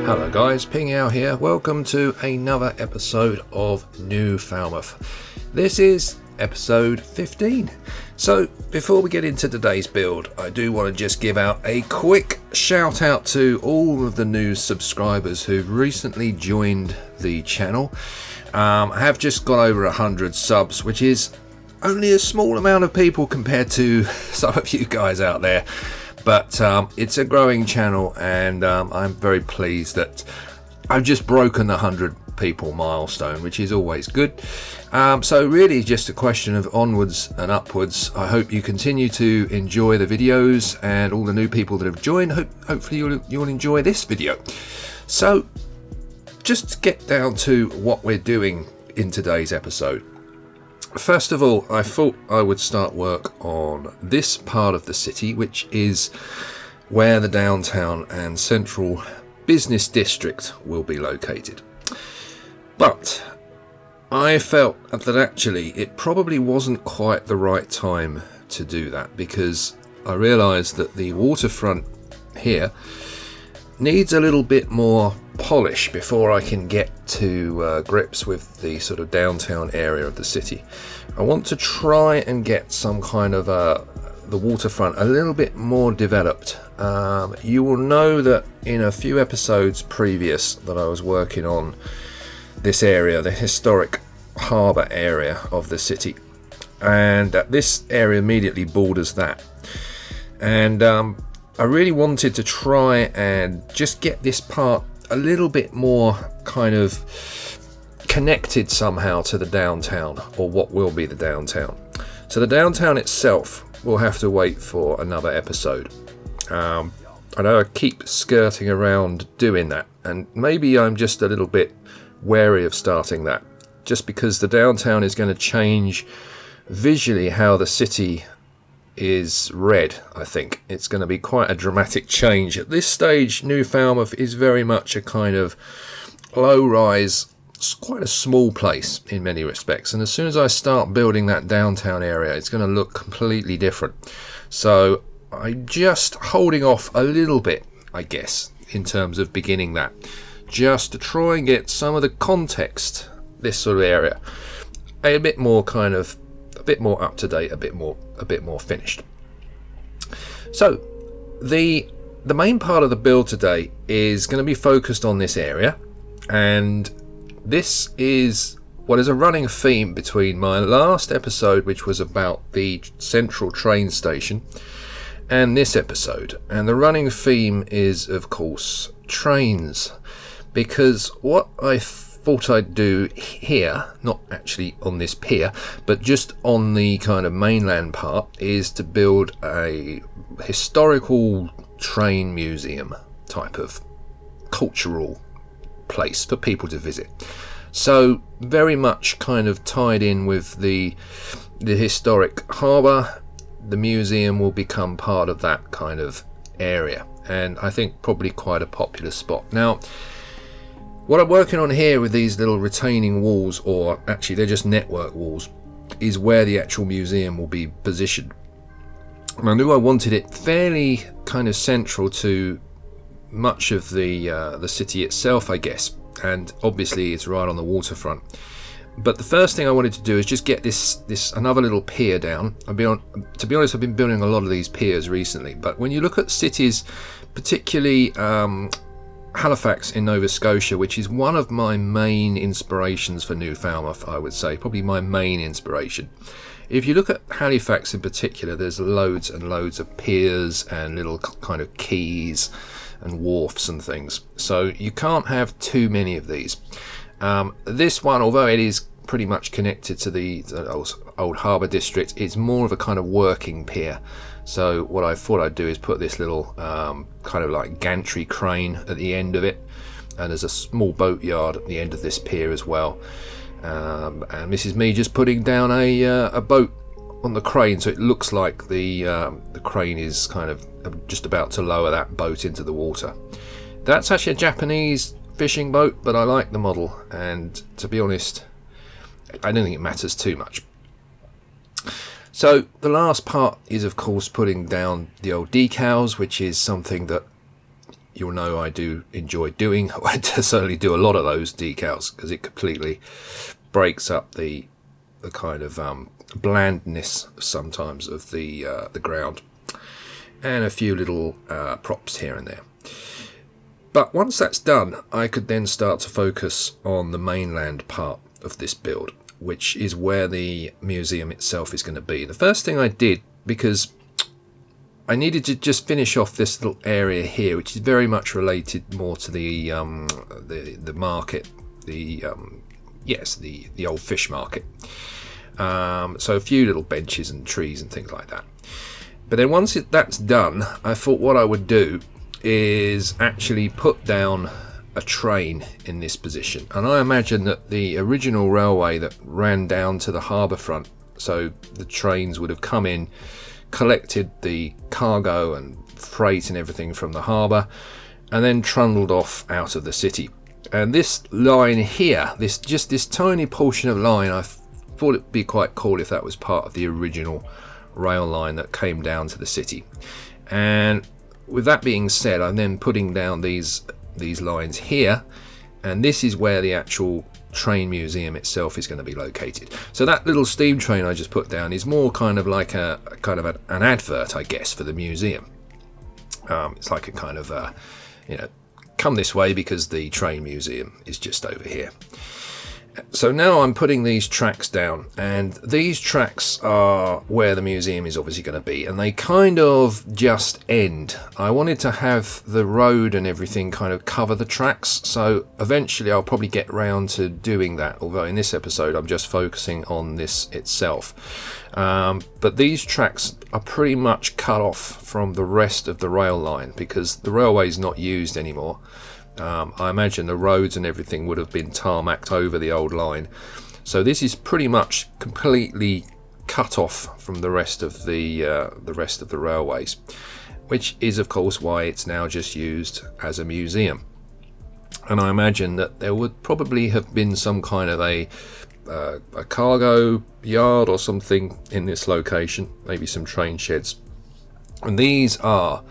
Hello guys, Ping Yao here. Welcome to another episode of New Falmouth. This is episode 15. So before we get into today's build, I do want to just give out a quick shout out to all of the new subscribers who've recently joined the channel. I have just got over 100 subs, which is only a small amount of people compared to some of you guys out there. But it's a growing channel, and I'm very pleased that I've just broken the 100 people milestone, which is always good. So really just a question of onwards and upwards. I hope you continue to enjoy the videos, and all the new people that have joined, hopefully you'll enjoy this video. So just to get down to what we're doing in today's episode. First of all, I thought I would start work on this part of the city, which is where the downtown and central business district will be located. But I felt that actually it probably wasn't quite the right time to do that, because I realised that the waterfront here needs a little bit more polish before I can get to grips with the sort of downtown area of the city. I want to try and get some kind of the waterfront a little bit more developed. You will know that in a few episodes previous that I was working on this area, the historic harbour area of the city, and this area immediately borders that. And I really wanted to try and just get this part a little bit more kind of connected somehow to the downtown, or what will be the downtown. So the downtown itself will have to wait for another episode. I know I keep skirting around doing that, and maybe I'm just a little bit wary of starting that, just because the downtown is going to change visually how the city is read. I think it's going to be quite a dramatic change. At this stage, New Falmouth is very much a kind of low-rise, quite a small place in many respects, and as soon as I start building that downtown area, it's going to look completely different. So I'm just holding off a little bit, I guess, in terms of beginning that, just to try and get some of the context, this sort of area, a bit more kind of a bit more up to date, a bit more finished. So the main part of the build today is going to be focused on this area, and this is what is a running theme between my last episode, which was about the central train station, and this episode. And the running theme is, of course, trains, because what I thought I'd do here, not actually on this pier, but just on the kind of mainland part, is to build a historical train museum type of cultural place for people to visit. So very much kind of tied in with the historic harbour. The museum will become part of that kind of area, and I think probably quite a popular spot. Now, what I'm working on here with these little retaining walls, or actually they're just network walls, is where the actual museum will be positioned. And I knew I wanted it fairly kind of central to much of the city itself, I guess, and obviously it's right on the waterfront. But the first thing I wanted to do is just get this another little pier down. To be honest, I've been building a lot of these piers recently, but when you look at cities, particularly Halifax in Nova Scotia, which is one of my main inspirations for New Falmouth, I would say, probably my main inspiration. If you look at Halifax in particular, there's loads and loads of piers and little kind of quays and wharfs and things. So you can't have too many of these. This one, although it is pretty much connected to the old harbour district, it's more of a kind of working pier. So what I thought I'd do is put this little kind of like gantry crane at the end of it, and there's a small boat yard at the end of this pier as well. And this is me just putting down a boat on the crane, so it looks like the crane is kind of just about to lower that boat into the water. That's actually a Japanese fishing boat, but I like the model, and to be honest, I don't think it matters too much. So the last part is, of course, putting down the old decals, which is something that you'll know I do enjoy doing. I certainly do a lot of those decals because it completely breaks up the kind of blandness sometimes of the ground, and a few little props here and there. But once that's done, I could then start to focus on the mainland part of this build, which is where the museum itself is going to be. The first thing I did, because I needed to just finish off this little area here, which is very much related more to the market, the old fish market. So a few little benches and trees and things like that. But then once that's done, I thought what I would do is actually put down a train in this position. And I imagine that the original railway that ran down to the harbour front, so the trains would have come in, collected the cargo and freight and everything from the harbour, and then trundled off out of the city. And this line here, this tiny portion of line, I thought it'd be quite cool if that was part of the original rail line that came down to the city. And with that being said, I'm then putting down these lines here, and this is where the actual train museum itself is going to be located. So that little steam train I just put down is more kind of like an advert, I guess, for the museum. It's like a kind of come this way because the train museum is just over here. So now I'm putting these tracks down, and these tracks are where the museum is obviously going to be, and they kind of just end. I wanted to have the road and everything kind of cover the tracks, so eventually I'll probably get round to doing that, although in this episode I'm just focusing on this itself. But these tracks are pretty much cut off from the rest of the rail line because the railway is not used anymore. I imagine the roads and everything would have been tarmacked over the old line, so this is pretty much completely cut off from the rest of the railways, which is of course why it's now just used as a museum. And I imagine that there would probably have been some kind of a cargo yard or something in this location, maybe some train sheds, and these are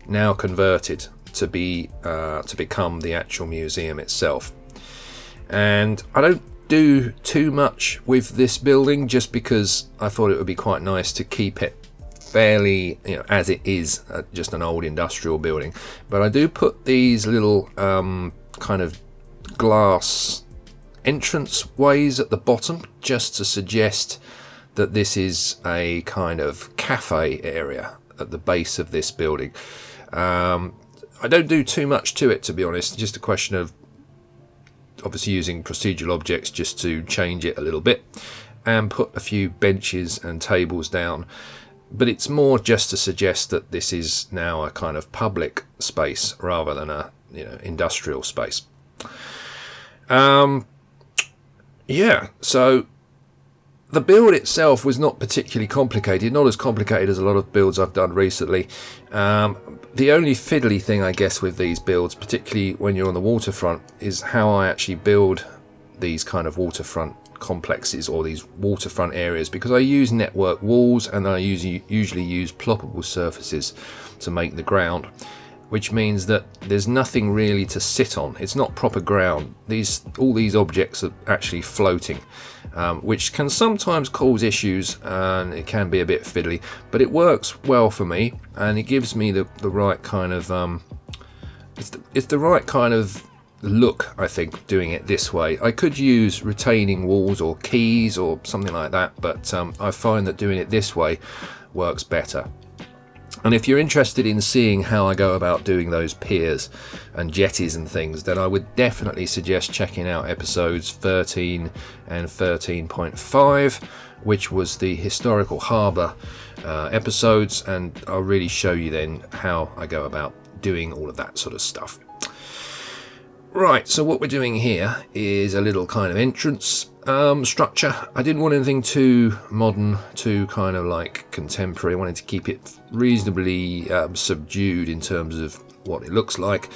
now converted to become the actual museum itself. And I don't do too much with this building just because I thought it would be quite nice to keep it fairly, as it is, just an old industrial building. But I do put these little kind of glass entrance ways at the bottom just to suggest that this is a kind of cafe area at the base of this building. I don't do too much to it, to be honest. Just a question of obviously using procedural objects just to change it a little bit and put a few benches and tables down. But it's more just to suggest that this is now a kind of public space rather than a industrial space. So the build itself was not particularly complicated, not as complicated as a lot of builds I've done recently. The only fiddly thing, I guess, with these builds, particularly when you're on the waterfront, is how I actually build these kind of waterfront complexes or these waterfront areas, because I use network walls and I usually use ploppable surfaces to make the ground, which means that there's nothing really to sit on. It's not proper ground. All these objects are actually floating, which can sometimes cause issues and it can be a bit fiddly, but it works well for me and it gives me the right kind of it's the right kind of look, I think, doing it this way. I could use retaining walls or keys or something like that, but I find that doing it this way works better. And if you're interested in seeing how I go about doing those piers and jetties and things, then I would definitely suggest checking out episodes 13 and 13.5, which was the historical harbour episodes, and I'll really show you then how I go about doing all of that sort of stuff. Right, so what we're doing here is a little kind of entrance structure. I didn't want anything too modern, too kind of like contemporary. I wanted to keep it reasonably subdued in terms of what it looks like,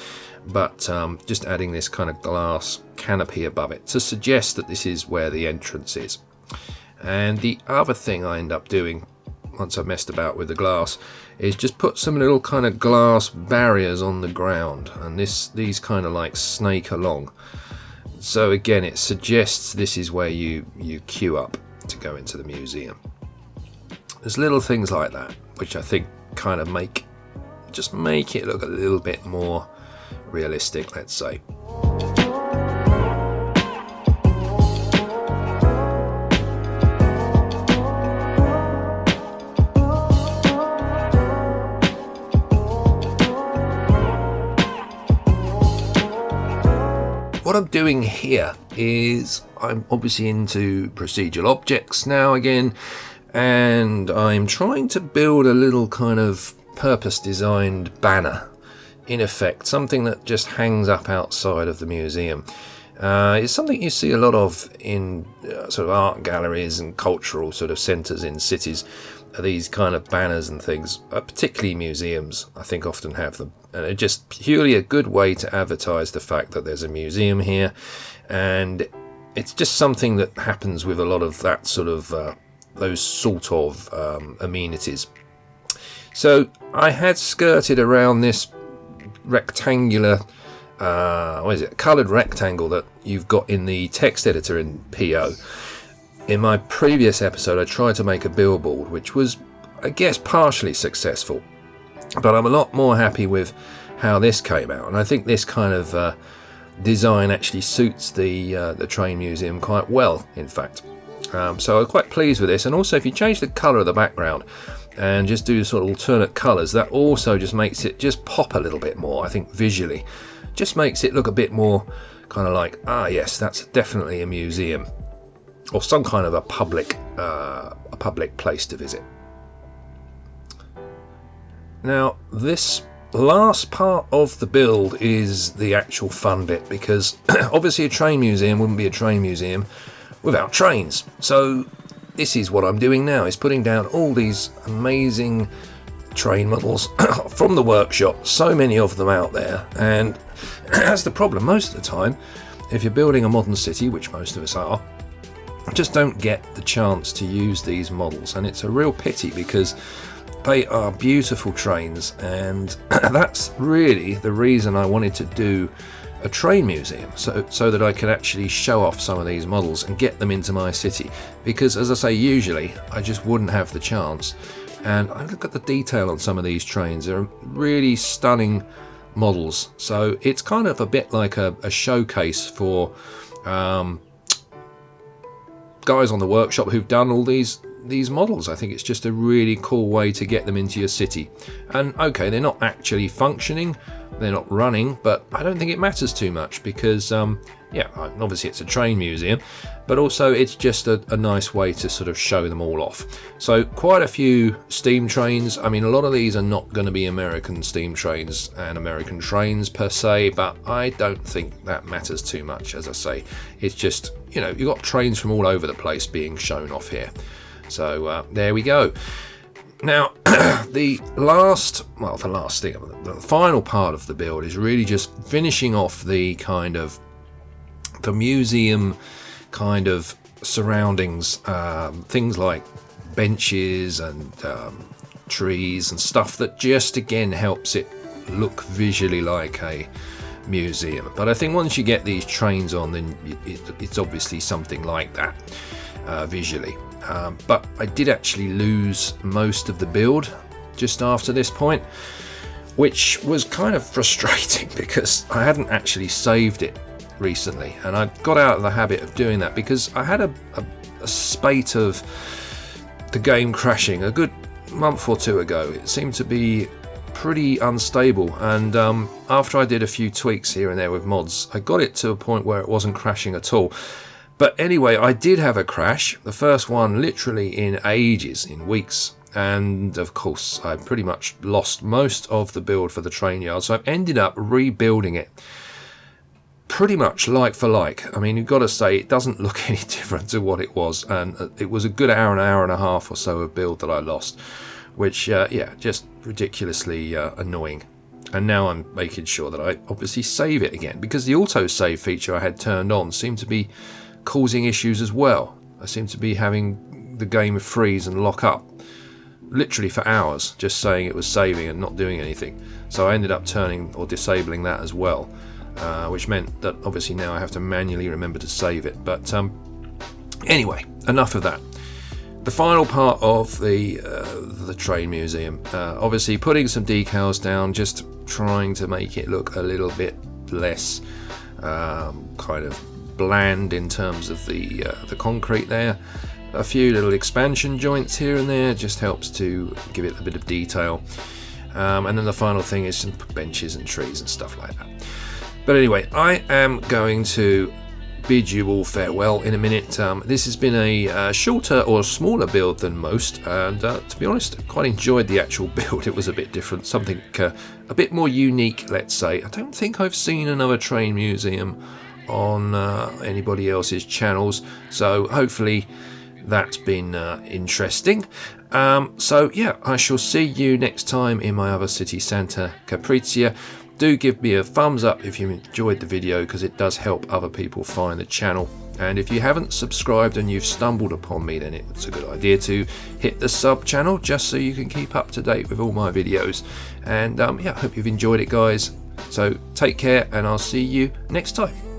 but just adding this kind of glass canopy above it to suggest that this is where the entrance is. And the other thing I end up doing once I've messed about with the glass, is just put some little kind of glass barriers on the ground, and these kind of like snake along. So again, it suggests this is where you queue up to go into the museum. There's little things like that which I think kind of make it look a little bit more realistic, let's say. What I'm doing here is I'm obviously into procedural objects now again, and I'm trying to build a little kind of purpose designed banner, in effect, something that just hangs up outside of the museum. It's something you see a lot of in sort of art galleries and cultural sort of centres in cities. These kind of banners and things, particularly museums, I think often have them, and it's just purely a good way to advertise the fact that there's a museum here. And it's just something that happens with a lot of that sort of those sort of amenities. So I had skirted around this rectangular coloured rectangle that you've got in the text editor in PO. In my previous episode, I tried to make a billboard, which was, I guess, partially successful. But I'm a lot more happy with how this came out, and I think this kind of design actually suits the train museum quite well, in fact. So I'm quite pleased with this. And also, if you change the colour of the background and just do sort of alternate colours, that also just makes it just pop a little bit more, I think, visually. Just makes it look a bit more kind of like, yes, that's definitely a museum, or some kind of a public place to visit. Now, this last part of the build is the actual fun bit, because obviously a train museum wouldn't be a train museum without trains. So this is what I'm doing now, is putting down all these amazing train models from the workshop, so many of them out there. And that's the problem most of the time, if you're building a modern city, which most of us are, just don't get the chance to use these models, and it's a real pity because they are beautiful trains, and that's really the reason I wanted to do a train museum, so that I could actually show off some of these models and get them into my city, because as I say, usually I just wouldn't have the chance. And I look at the detail on some of these trains, they're really stunning models, so it's kind of a bit like a showcase for guys on the workshop who've done all these models. I think it's just a really cool way to get them into your city. And okay, they're not actually functioning, they're not running, but I don't think it matters too much, because obviously it's a train museum, but also it's just a nice way to sort of show them all off. So quite a few steam trains. I mean, a lot of these are not going to be American steam trains and American trains per se, but I don't think that matters too much. As I say, it's just, you've got trains from all over the place being shown off here. So there we go. Now, the final part of the build is really just finishing off the kind of the museum kind of surroundings, things like benches and trees and stuff that just again helps it look visually like a museum. But I think once you get these trains on, then it's obviously something like that visually. But I did actually lose most of the build just after this point, which was kind of frustrating because I hadn't actually saved it recently, and I got out of the habit of doing that because I had a spate of the game crashing a good month or two ago. It seemed to be pretty unstable, and after I did a few tweaks here and there with mods, I got it to a point where it wasn't crashing at all. But anyway, I did have a crash, the first one literally in ages, in weeks, and of course I pretty much lost most of the build for the train yard, so I've ended up rebuilding it pretty much like for like. I mean, you've got to say it doesn't look any different to what it was, and it was a good hour and a half or so of build that I lost, which just ridiculously annoying. And now I'm making sure that I obviously save it again, because the auto save feature I had turned on seemed to be causing issues as well. I seem to be having the game freeze and lock up literally for hours, just saying it was saving and not doing anything. So I ended up turning or disabling that as well, which meant that obviously now I have to manually remember to save it. But anyway, enough of that. The final part of the train museum, obviously putting some decals down, just trying to make it look a little bit less kind of bland in terms of the concrete there. A few little expansion joints here and there just helps to give it a bit of detail. And then the final thing is some benches and trees and stuff like that. But anyway, I am going to bid you all farewell in a minute. This has been a shorter or smaller build than most, and to be honest, I quite enjoyed the actual build. It was a bit different, something a bit more unique, let's say. I don't think I've seen another train museum on anybody else's channels, so hopefully that's been interesting. So yeah, I shall see you next time in my other city, Santa Caprizia. Do give me a thumbs up if you enjoyed the video, because it does help other people find the channel. And if you haven't subscribed and you've stumbled upon me, then it's a good idea to hit the sub channel just so you can keep up to date with all my videos. And yeah, I hope you've enjoyed it, guys. So take care, and I'll see you next time.